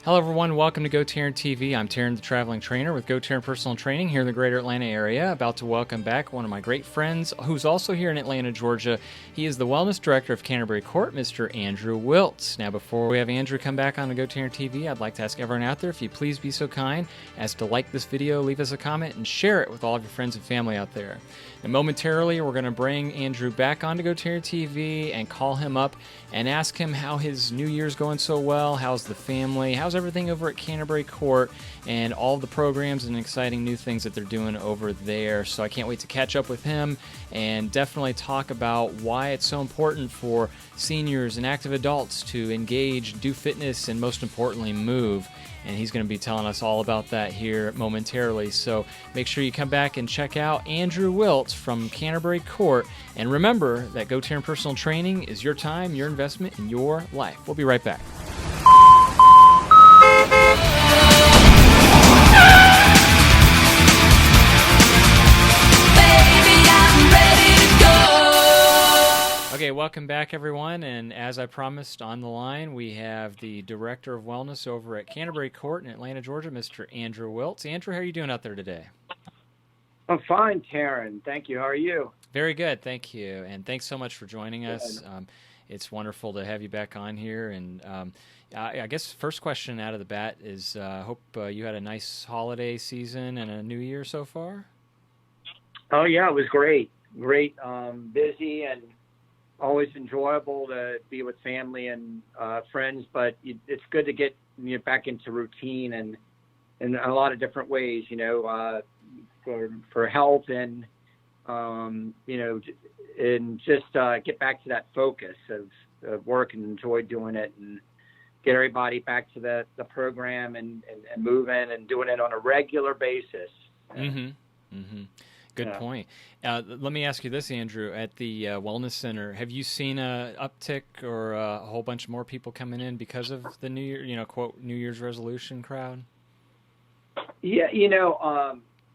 Hello, everyone. Welcome to GoTarryn TV. I'm Tarryn, the traveling trainer with GoTarryn Personal Training here in the greater Atlanta area. About to welcome back one of my great friends who's also here in Atlanta, Georgia. He is the Wellness Director of Canterbury Court, Mr. Andrew Wiltz. Now, before we have Andrew come back on to GoTarryn TV, I'd like to ask everyone out there if you please be so kind as to like this video, leave us a comment, and share it with all of your friends and family out there. And momentarily, we're going to bring Andrew back on to GoTarryn TV and call him up and ask him how his New Year's going so well, how's the family, how's everything over at Canterbury Court, and all the programs and exciting new things that they're doing over there. So I can't wait to catch up with him and definitely talk about why it's so important for seniors and active adults to engage, do fitness, and most importantly, move. And he's going to be telling us all about that here momentarily. So make sure you come back and check out Andrew Wiltz from Canterbury Court. And remember that GoTarryn Personal Training is your time, your investment, in your life. We'll be right back. Okay, welcome back, everyone. And as I promised, on the line, we have the Director of Wellness over at Canterbury Court in Atlanta, Georgia, Mr. Andrew Wiltz. Andrew, how are you doing out there today? I'm fine, Tarryn. Thank you. How are you? Very good, thank you. And thanks so much for joining us. It's wonderful to have you back on here. And I guess first question out of the bat is, I hope you had a nice holiday season and a new year so far? Oh, yeah, it was great. Great, busy, and always enjoyable to be with family and friends, but it's good to get back into routine and in a lot of different ways, for health and, and just get back to that focus of work and enjoy doing it and get everybody back to the program and moving and doing it on a regular basis. Mm-hmm. Mm-hmm. Good point. Let me ask you this, Andrew. At the Wellness Center, have you seen a uptick or a whole bunch more people coming in because of the New Year, quote, New Year's resolution crowd? Yeah,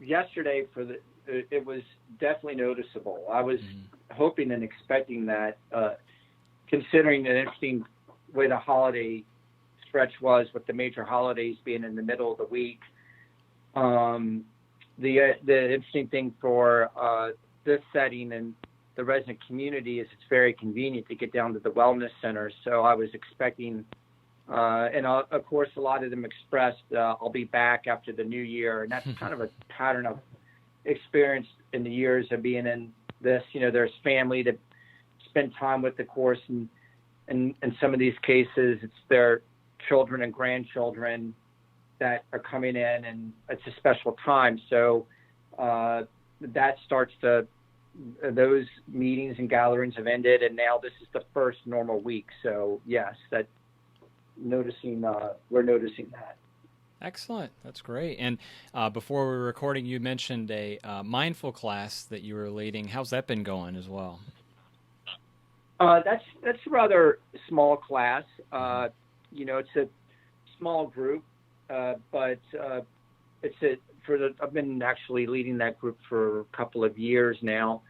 yesterday it was definitely noticeable. I was hoping and expecting that, considering the interesting way the holiday stretch was with the major holidays being in the middle of the week. The interesting thing for this setting and the resident community is it's very convenient to get down to the wellness center. So I was expecting, and of course, a lot of them expressed, I'll be back after the new year. And that's kind of a pattern I've experienced in the years of being in this. There's family to spend time with, of course, and in some of these cases, it's their children and grandchildren that are coming in, and it's a special time. So that starts those meetings and gatherings have ended, and now this is the first normal week. So yes, we're noticing that. Excellent. That's great. And before we were recording, you mentioned a mindful class that you were leading. How's that been going as well? That's a rather small class. It's a small group. But I've been actually leading that group for a couple of years now.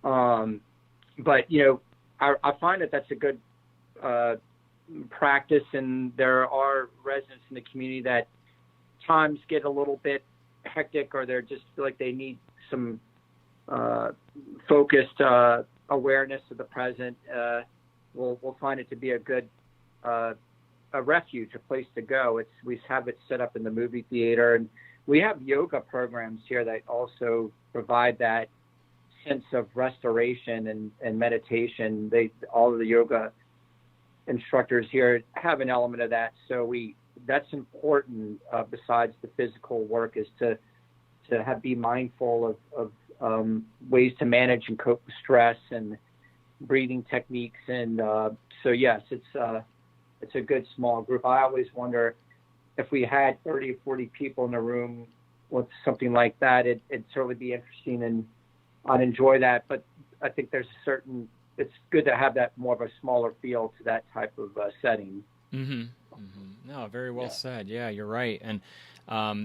But I find that that's a good practice, and there are residents in the community that times get a little bit hectic, or they're just feel like they need some focused awareness of the present. We'll find it to be a good a refuge, a place to go. We have it set up in the movie theater, and we have yoga programs here that also provide that sense of restoration and meditation. All of the yoga instructors here have an element of that. So that's important. Besides the physical work, is to be mindful of ways to manage and cope with stress and breathing techniques. And so yes, it's a good small group. I always wonder if we had 30 or 40 people in a room with something like that, it'd certainly be interesting, and I'd enjoy that. But I think it's good to have that more of a smaller feel to that type of setting. Mm-hmm. Mm-hmm. No, very well said. Yeah, you're right. And,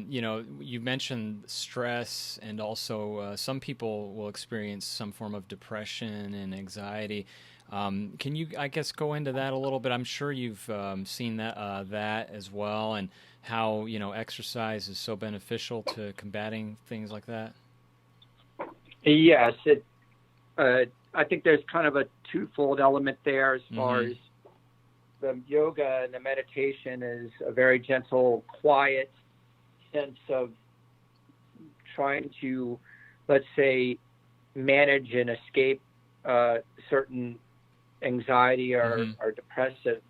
you mentioned stress, and also some people will experience some form of depression and anxiety. Can you, I guess, go into that a little bit? I'm sure you've seen that as well, and how exercise is so beneficial to combating things like that. Yes, I think there's kind of a twofold element there as far as the yoga and the meditation is a very gentle, quiet sense of trying to, let's say, manage and escape certain anxiety or depressive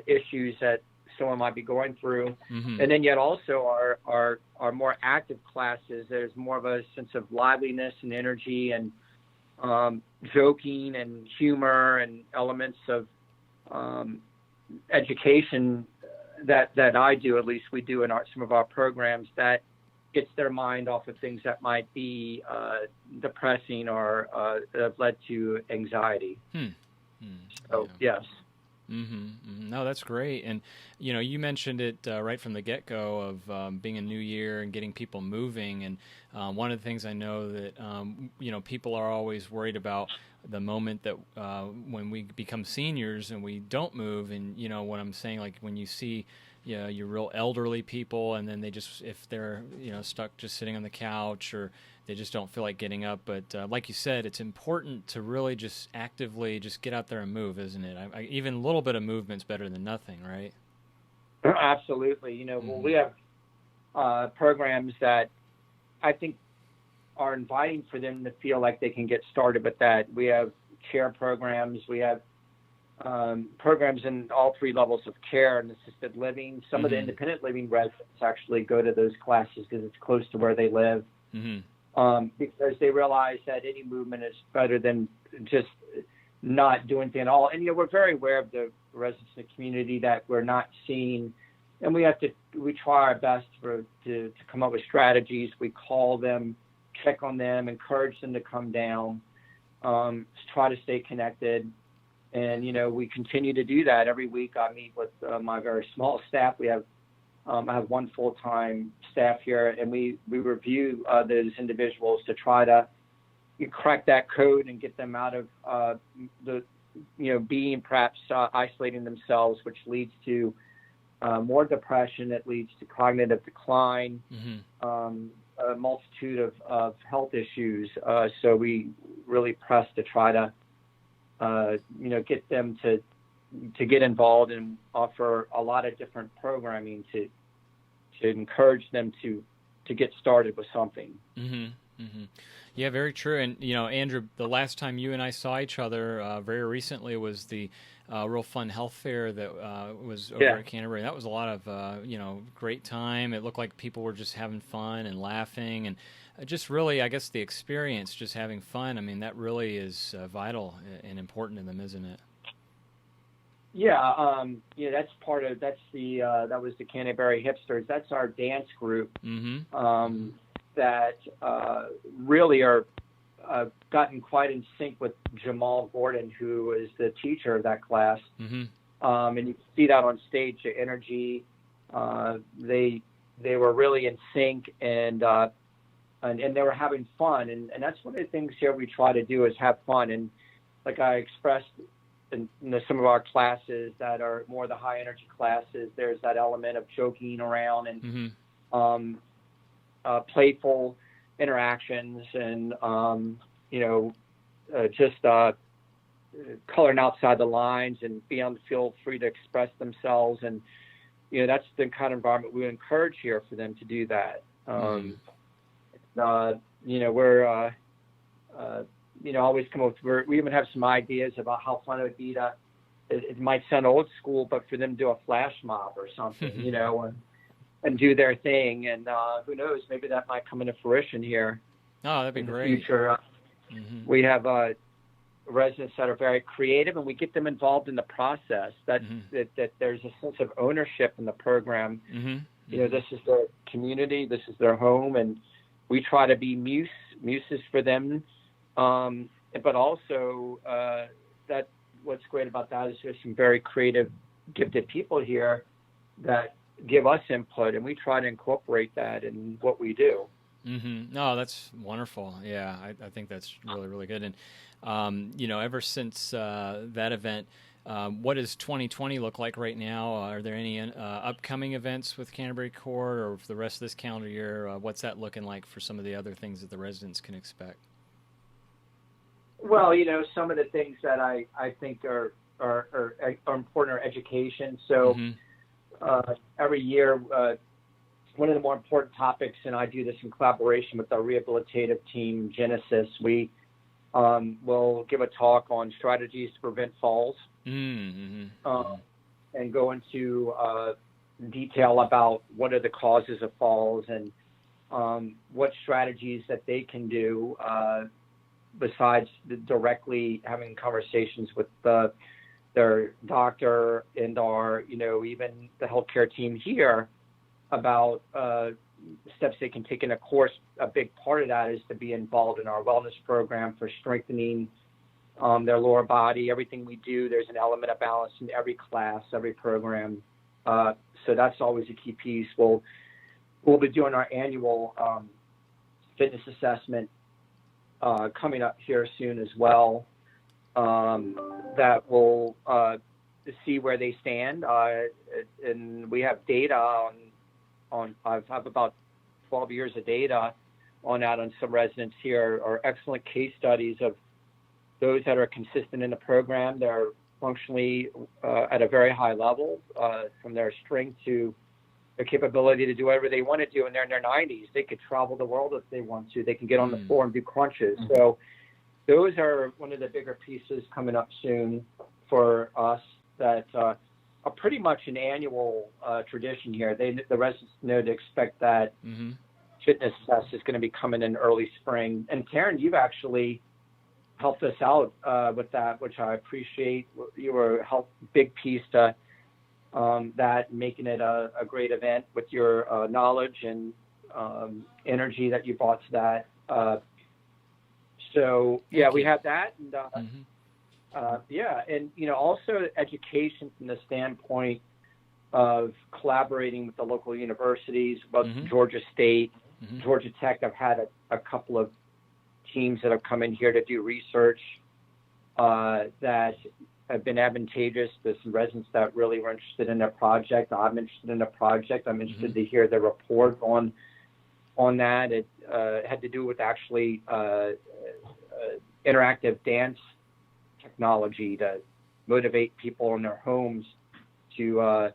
issues that someone might be going through. And then yet also our more active classes, there's more of a sense of liveliness and energy and joking and humor and elements of education that I do, at least we do in some of our programs, that gets their mind off of things that might be depressing or have led to anxiety. So, yes. No, that's great. And, you mentioned it right from the get-go of being a new year and getting people moving. And one of the things I know that, people are always worried about the moment that when we become seniors and we don't move. And, what I'm saying, like when you see your real elderly people, and then they just, if they're, stuck just sitting on the couch, or they just don't feel like getting up. But like you said, it's important to really just actively just get out there and move, isn't it? Even a little bit of movement's better than nothing, right? Absolutely. Well, we have programs that I think are inviting for them to feel like they can get started with that. We have chair programs. We have programs in all three levels of care and assisted living. Some of the independent living residents actually go to those classes because it's close to where they live. Because they realize that any movement is better than just not doing anything at all. And, we're very aware of the residents in the community that we're not seeing, and we try our best to come up with strategies. We call them, check on them, encourage them to come down, try to stay connected. And, we continue to do that. Every week I meet with my very small staff. I have one full-time staff here, and we review those individuals to try to crack that code and get them out of being perhaps isolating themselves, which leads to more depression. It leads to cognitive decline, a multitude of health issues. So we really press to try to, get them to get involved and offer a lot of different programming to encourage them to get started with something. Yeah, very true. And, Andrew, the last time you and I saw each other very recently was the Real Fun Health Fair that was over at Canterbury. That was a lot of, great time. It looked like people were just having fun and laughing, and just really, I guess, the experience, just having fun. I mean, that really is vital and important to them, isn't it? Yeah, that's that was the Canterbury Hipsters. That's our dance group that really are gotten quite in sync with Jamal Gordon, who is the teacher of that class. And you can see that on stage, the energy. They were really in sync, and they were having fun. And that's one of the things here we try to do is have fun. And like I expressed in some of our classes that are more the high energy classes, there's that element of joking around and playful interactions and just coloring outside the lines and feel free to express themselves. And that's the kind of environment we encourage here for them to do that. We're always come up with, we even have some ideas about how fun it would be to, it might sound old school, but for them to do a flash mob or something, and do their thing. And who knows, maybe that might come into fruition here. Oh, that'd be great. In the future. We have residents that are very creative, and we get them involved in the process, that there's a sense of ownership in the program. This is their community, this is their home, and we try to be muses for them. But also, that what's great about that is there's some very creative, gifted people here that give us input, and we try to incorporate that in what we do. Mm-hmm. No, that's wonderful. Yeah, I think that's really, really good. And, ever since that event, what does 2020 look like right now? Are there any upcoming events with Canterbury Court or for the rest of this calendar year? What's that looking like for some of the other things that the residents can expect? Well, some of the things that I think are important are education. So every year, one of the more important topics, and I do this in collaboration with our rehabilitative team, Genesis, we will give a talk on strategies to prevent falls and go into detail about what are the causes of falls and what strategies that they can do besides directly having conversations with their doctor and our, even the healthcare team here about steps they can take in a course. A big part of that is to be involved in our wellness program for strengthening their lower body. Everything we do, there's an element of balance in every class, every program. So that's always a key piece. We'll be doing our annual fitness assessment coming up here soon as well. That will see where they stand. And we have data on I've about 12 years of data on that on some residents here, are excellent case studies of those that are consistent in the program. They're functionally at a very high level, from their strength to their capability to do whatever they want to do, and they're in their 90s. They could travel the world if they want to. They can get on the floor and do crunches. So those are one of the bigger pieces coming up soon for us that are pretty much an annual tradition here. The residents know to expect that fitness test is going to be coming in early spring. And Tarryn, you've actually helped us out with that, which I appreciate. You were a big piece to that, making it a great event with your knowledge and energy that you brought to that. So we have that. And, and also education from the standpoint of collaborating with the local universities, both Georgia State, Georgia Tech. I've had a couple of teams that have come in here to do research that have been advantageous. There's some residents that really were interested in their project. I'm interested in the project. I'm interested to hear the report on that. It had to do with actually interactive dance technology to motivate people in their homes to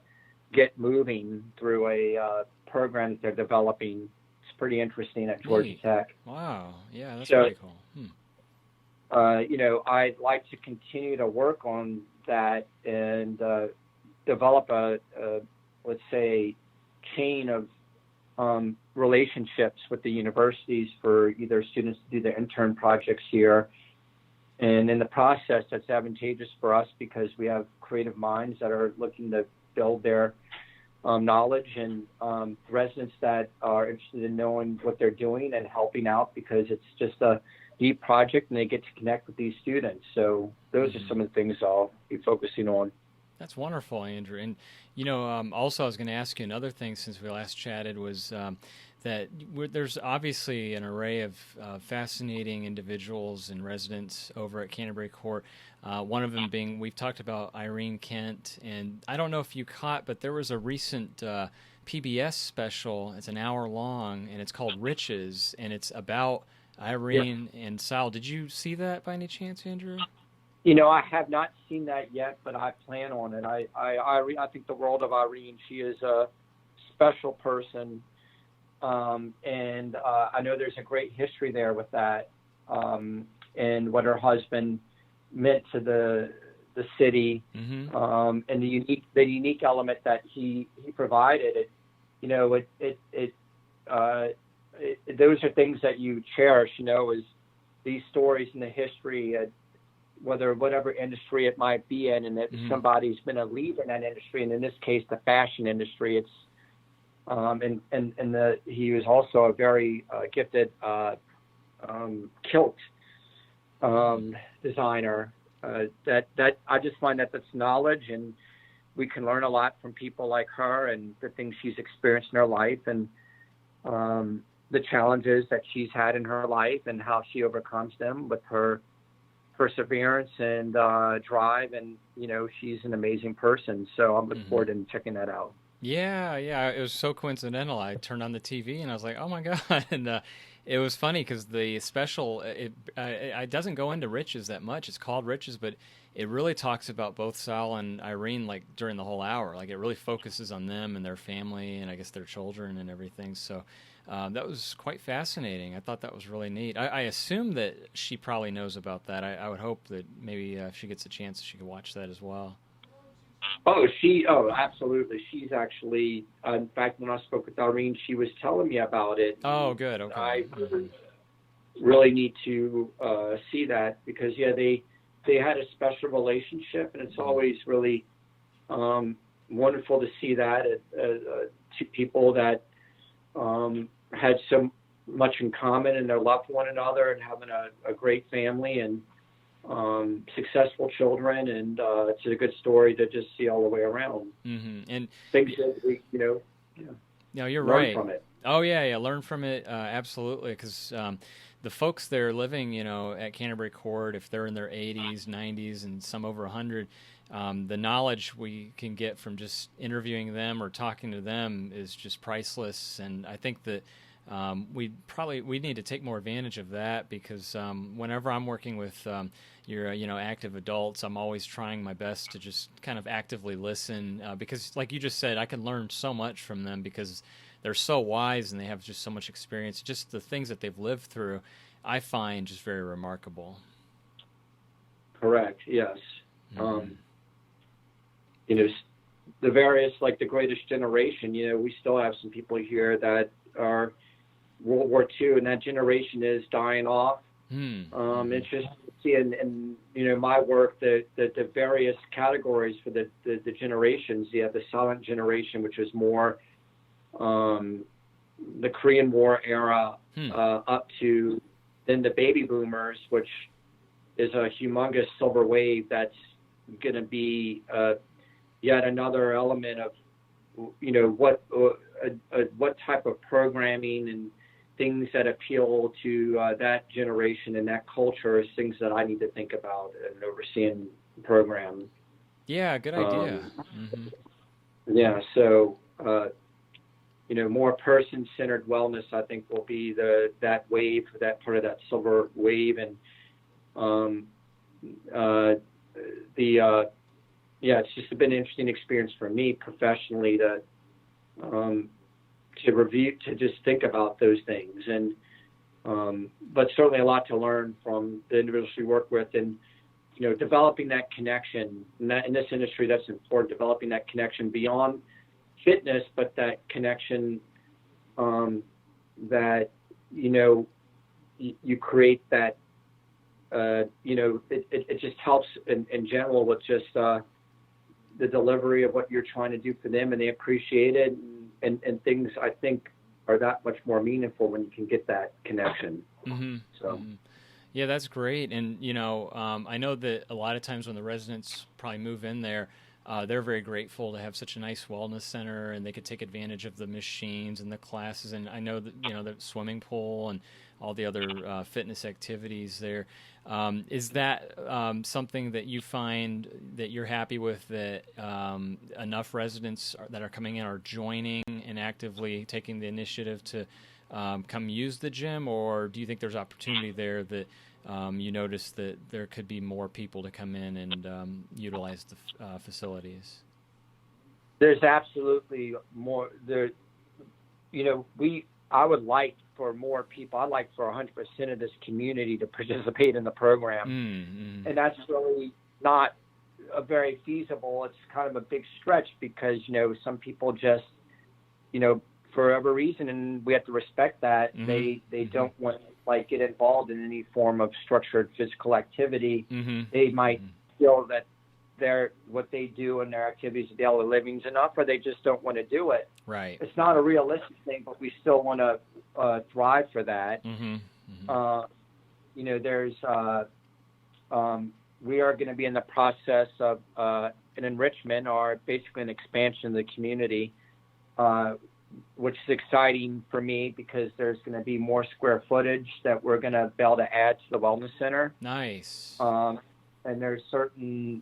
get moving through a program that they're developing. It's pretty interesting at Georgia Tech. Wow. Yeah, that's pretty cool. I'd like to continue to work on that and develop a let's say, chain of relationships with the universities for either students to do their intern projects here. And in the process, that's advantageous for us because we have creative minds that are looking to build their knowledge, and residents that are interested in knowing what they're doing and helping out because it's just a neat project and they get to connect with these students. So those are some of the things I'll be focusing on. That's wonderful, Andrew. And, also I was going to ask you another thing since we last chatted was that there's obviously an array of fascinating individuals and residents over at Canterbury Court. One of them being, we've talked about Irene Kent, and I don't know if you caught, but there was a recent PBS special. It's an hour long, and it's called Riches, and it's about Irene and Sal. Did you see that by any chance, Andrew? I have not seen that yet, but I plan on it. I think the world of Irene. She is a special person. And I know there's a great history there with that, and what her husband meant to the city, and the unique element that he provided. Those are things that you cherish. Is these stories in the history, whatever industry it might be in, and that somebody's been a leader in that industry, and in this case, the fashion industry. It's he was also a very gifted kilt designer. That I just find that that's knowledge, and we can learn a lot from people like her and the things she's experienced in her life. And the challenges that she's had in her life and how she overcomes them with her perseverance and drive. And, she's an amazing person. So I'm looking forward to checking that out. Yeah, yeah. It was so coincidental. I turned on the TV and I was like, "Oh my god!" And it was funny because the special it doesn't go into Riches that much. It's called Riches, but it really talks about both Sal and Irene like during the whole hour. Like it really focuses on them and their family and I guess their children and everything. So that was quite fascinating. I thought that was really neat. I assume that she probably knows about that. I would hope that maybe if she gets a chance, she could watch that as well. Oh, absolutely. She's actually, in fact, when I spoke with Irene, she was telling me about it. Oh, good. Okay. I really need to see that because, they had a special relationship, and it's always really wonderful to see that two people that had so much in common, and they loved one another and having a great family and successful children, and it's a good story to just see all the way around. And things that we, no, you're learn right. from it. Oh yeah, learn from it absolutely, because the folks there living, at Canterbury Court, if they're in their 80s, 90s, and some over 100, the knowledge we can get from just interviewing them or talking to them is just priceless. And I think that we need to take more advantage of that, because whenever I'm working with your active adults, I'm always trying my best to just kind of actively listen, because like you just said, I can learn so much from them because they're so wise and they have just so much experience. Just the things that they've lived through, I find just very remarkable. Correct. Yes. The various, like the greatest generation, we still have some people here that are World War II, and that generation is dying off. It's just in my work, the various categories for the generations. You have the silent generation, which is more the Korean War era up to then the baby boomers, which is a humongous silver wave that's going to be yet another element of what type of programming and things that appeal to that generation and that culture is things that I need to think about and overseeing the program. Yeah, good idea. Yeah, so more person-centered wellness, I think, will be that wave, that part of that silver wave, and it's just been an interesting experience for me professionally to review, to just think about those things, and but certainly a lot to learn from the individuals we work with, and developing that connection. And that in this industry, that's important. Developing that connection beyond fitness, but that connection that you create that it just helps in general with just the delivery of what you're trying to do for them, and they appreciate it, and things I think are that much more meaningful when you can get that connection. Yeah, that's great. And I know that a lot of times when the residents probably move in there, they're very grateful to have such a nice wellness center, and they could take advantage of the machines and the classes. And I know that the swimming pool and all the other fitness activities there. Is that something that you find that you're happy with, that enough residents that are coming in are joining and actively taking the initiative to come use the gym, or do you think there's opportunity there that you notice that there could be more people to come in and utilize the facilities? There's absolutely more there. I would like for more people. I'd like for 100% of this community to participate in the program. And that's really not very feasible. It's kind of a big stretch because, some people just, for whatever reason, and we have to respect that, they don't want to get involved in any form of structured physical activity. They might feel that what they do in their activities of daily living is enough, or they just don't want to do it. Right. It's not a realistic thing, but we still want to thrive for that. There's we are going to be in the process of an enrichment, or basically an expansion of the community. which is exciting for me because there's going to be more square footage that we're going to be able to add to the wellness center. Nice. And there's certain,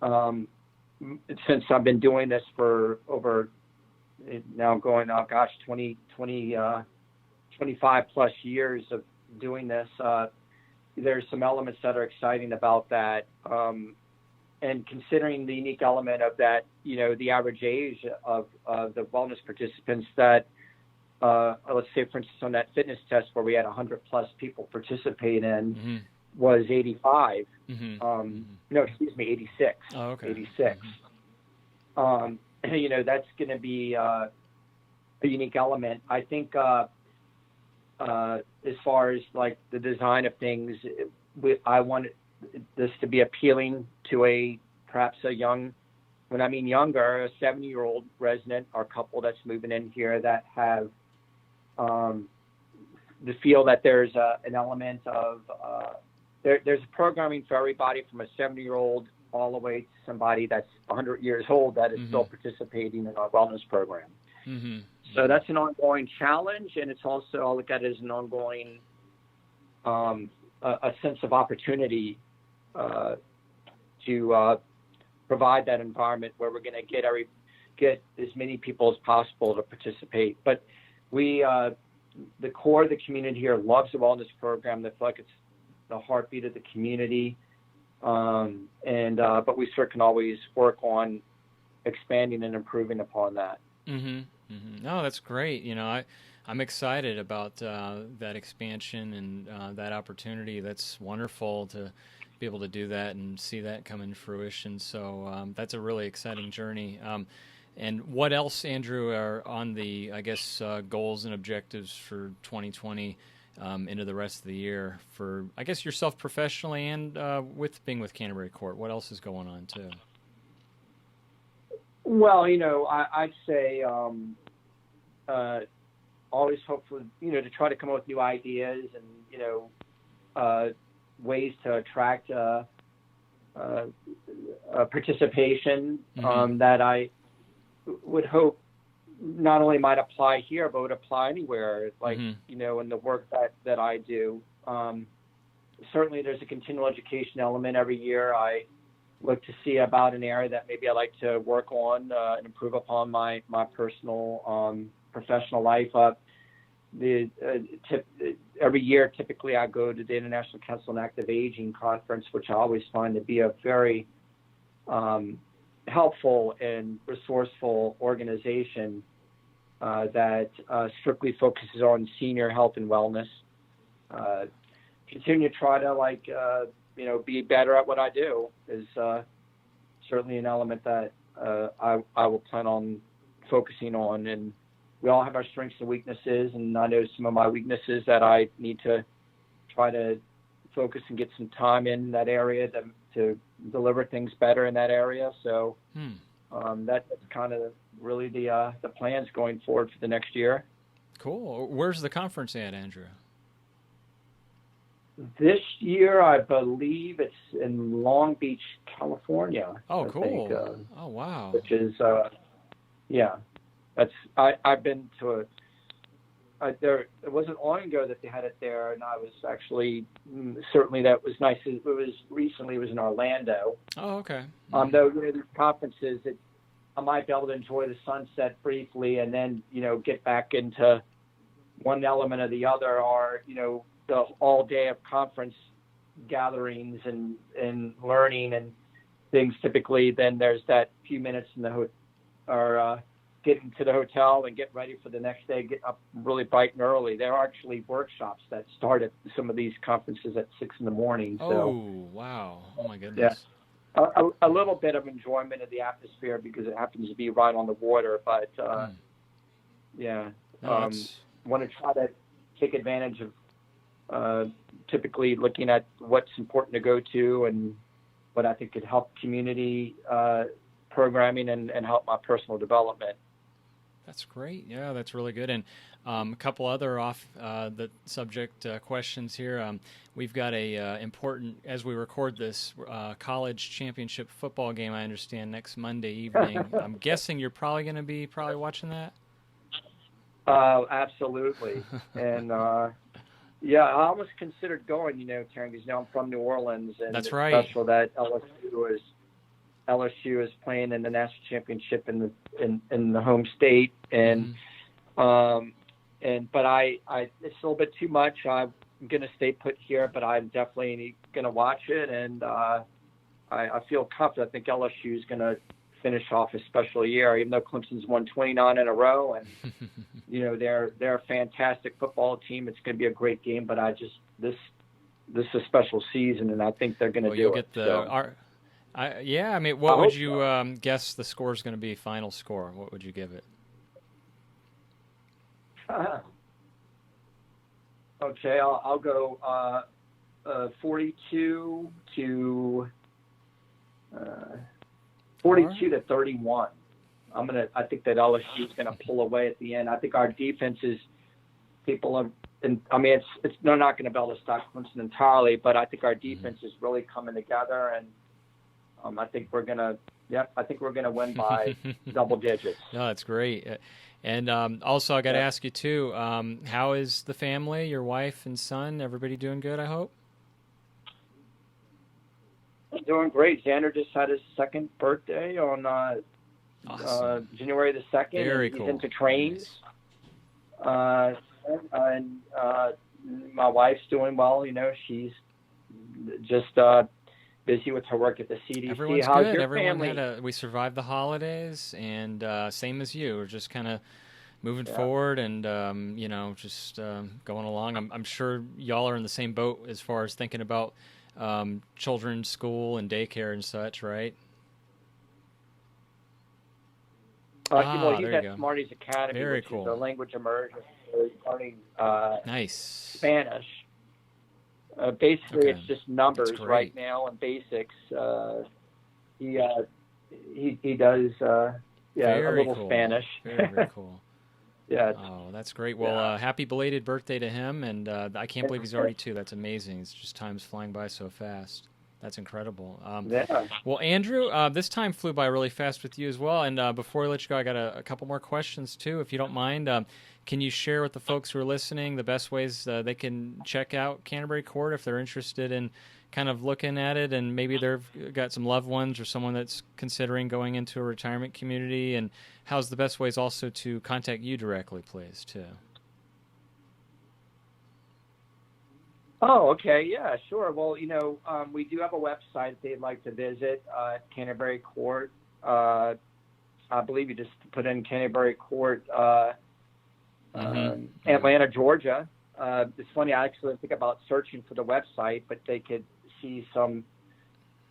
since I've been doing this for over now going, 25 plus years of doing this, there's some elements that are exciting about that. And considering the unique element of that, the average age of the wellness participants that, let's say, for instance, on that fitness test where we had 100 plus people participate in was 85. No, excuse me, 86. Oh, okay. 86. That's going to be a unique element. I think as far as like the design of things, I want this to be appealing to perhaps a young, when I mean younger, a 70-year-old resident or couple that's moving in here that have the feel that there's an element of there's programming for everybody from a 70-year-old all the way to somebody that's 100 years old that is still participating in our wellness program. So that's an ongoing challenge, and it's also, I'll look at it as an ongoing a sense of opportunity to provide that environment where we're going to get as many people as possible to participate. But the core of the community here loves the wellness program. They feel like it's the heartbeat of the community. But we certainly can always work on expanding and improving upon that. No, that's great. I'm excited about that expansion and that opportunity. That's wonderful to be able to do that and see that come in fruition. So that's a really exciting journey. And what else, Andrew, are on the, I guess, goals and objectives for 2020 into the rest of the year for, I guess, yourself professionally and with being with Canterbury Court? What else is going on, too? Well, I'd say always hopefully, to try to come up with new ideas and, ways to attract participation that I would hope not only might apply here, but would apply anywhere, like, in the work that I do. Certainly there's a continual education element every year. I look to see about an area that maybe I like to work on and improve upon my personal, professional life. Every year, typically I go to the International Council on Active Aging Conference, which I always find to be a very helpful and resourceful organization that strictly focuses on senior health and wellness. Continue to try to be better at what I do is certainly an element that I will plan on focusing on. And we all have our strengths and weaknesses, and I know some of my weaknesses that I need to try to focus and get some time in that area to deliver things better in that area. So that's kind of really the plans going forward for the next year. Cool. Where's the conference at, Andrew? This year, I believe it's in Long Beach, California. Oh, I cool. think, oh, wow. Which is, that's, I've been to it wasn't long ago that they had it there, and I was actually, certainly that was nice. It was in Orlando. Oh, okay. Though, these conferences, I might be able to enjoy the sunset briefly and then, get back into one element or the other, or, the all day of conference gatherings and learning and things. Typically, then there's that few minutes in the getting to the hotel and get ready for the next day, get up really bright and early. There are actually workshops that start at some of these conferences at 6 a.m. So, oh, wow. Oh, my goodness. Yeah. A little bit of enjoyment of the atmosphere because it happens to be right on the water. But, want to try to take advantage of typically looking at what's important to go to and what I think could help community programming and help my personal development. That's great. Yeah, that's really good. And a couple other off the subject questions here. We've got a important, as we record this, college championship football game, I understand, next Monday evening. I'm guessing you're probably going to be watching that? Absolutely. And yeah, I almost considered going, Tarryn, because I'm from New Orleans, and That's it's right. special that LSU is playing in the national championship in the home state, and but it's a little bit too much. I'm gonna stay put here, but I'm definitely gonna watch it, and I feel confident. I think LSU is gonna finish off a special year, even though Clemson's won 29 in a row, and they're a fantastic football team. It's going to be a great game, but this is a special season, and I think they're going to do you'll it. Get I mean, what would you guess the score is going to be? Final score? What would you give it? Okay, I'll go 42 to 31. I think that LSU is gonna pull away at the end. I think our defense is they're not gonna be able to stop Clemson entirely, but I think our defense is really coming together, and I think we're gonna win by double digits. No, that's great. And also, I got to ask you too. How is the family? Your wife and son? Everybody doing good? I hope. Doing great. Xander just had his second birthday on awesome. January the 2nd. Very He's cool. into trains. Nice. And my wife's doing well. She's just busy with her work at the CDC. Everyone's How's good. your Everyone family? we survived the holidays, and same as you. We're just kind of moving forward, and just going along. I'm sure y'all are in the same boat as far as thinking about children's school and daycare and such, right? He's there at you go. Smarties Academy, Very which cool. is a language immersion, learning Nice. Spanish. Basically, Okay. it's just numbers That's great. right now and basics. He does a little cool. Spanish. Very cool. Yeah. Oh, that's great. Well, happy belated birthday to him, and I can't believe he's already 2. That's amazing. It's just time's flying by so fast. That's incredible. Well, Andrew, this time flew by really fast with you as well. And before I let you go, I got a couple more questions too, if you don't mind. Can you share with the folks who are listening the best ways they can check out Canterbury Court if they're interested in kind of looking at it, and maybe they've got some loved ones or someone that's considering going into a retirement community? And how's the best ways also to contact you directly, please, too? Oh, okay. Yeah, sure. Well, we do have a website if they'd like to visit, Canterbury Court. I believe you just put in Canterbury Court, Atlanta, Georgia. It's funny, I actually think about searching for the website, but they could see some,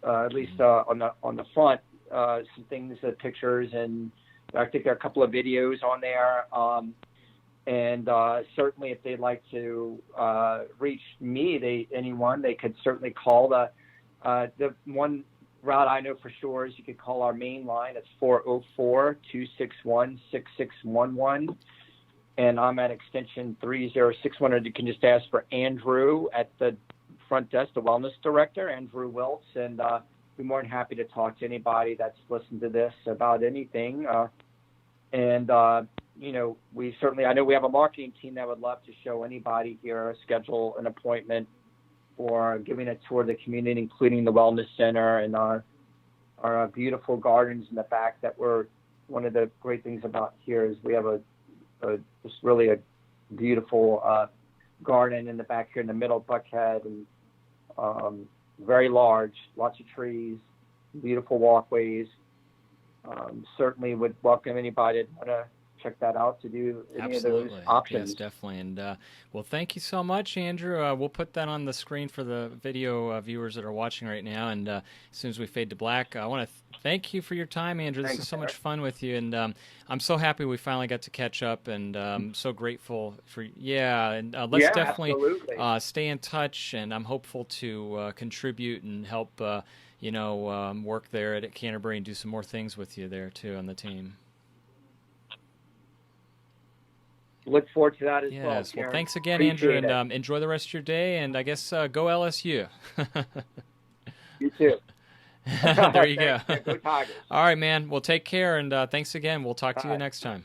at least on the front, some things, pictures, and I think there are a couple of videos on there. And certainly, if they'd like to reach me, they could certainly call the one route I know for sure is you could call our main line. It's 404-261-6611. And I'm at extension 3061. Or you can just ask for Andrew at the front desk, the wellness director, Andrew Wiltz. And be more than happy to talk to anybody that's listened to this about anything. I know we have a marketing team that would love to show anybody here, schedule an appointment for giving a tour of the community, including the wellness center and our beautiful gardens in the back. One of the great things about here is we have just really a beautiful garden in the back here in the middle, Buckhead, and very large, lots of trees, beautiful walkways. Certainly would welcome anybody to want to check that out to do any Absolutely. of those options. Yes, definitely. And well, thank you so much, Andrew. We'll put that on the screen for the video viewers that are watching right now. And as soon as we fade to black, I want to thank you for your time, Andrew. This is so much fun with you, and I'm so happy we finally got to catch up, and so grateful for and let's definitely stay in touch. And I'm hopeful to contribute and help work there at Canterbury and do some more things with you there too on the team. Look forward to that as well. Yes. Well, thanks again, Appreciate Andrew, and it. enjoy the rest of your day. And I guess go LSU. You too. There you go. Go Tigers. All right, man. Well, take care, and thanks again. We'll talk to you next time.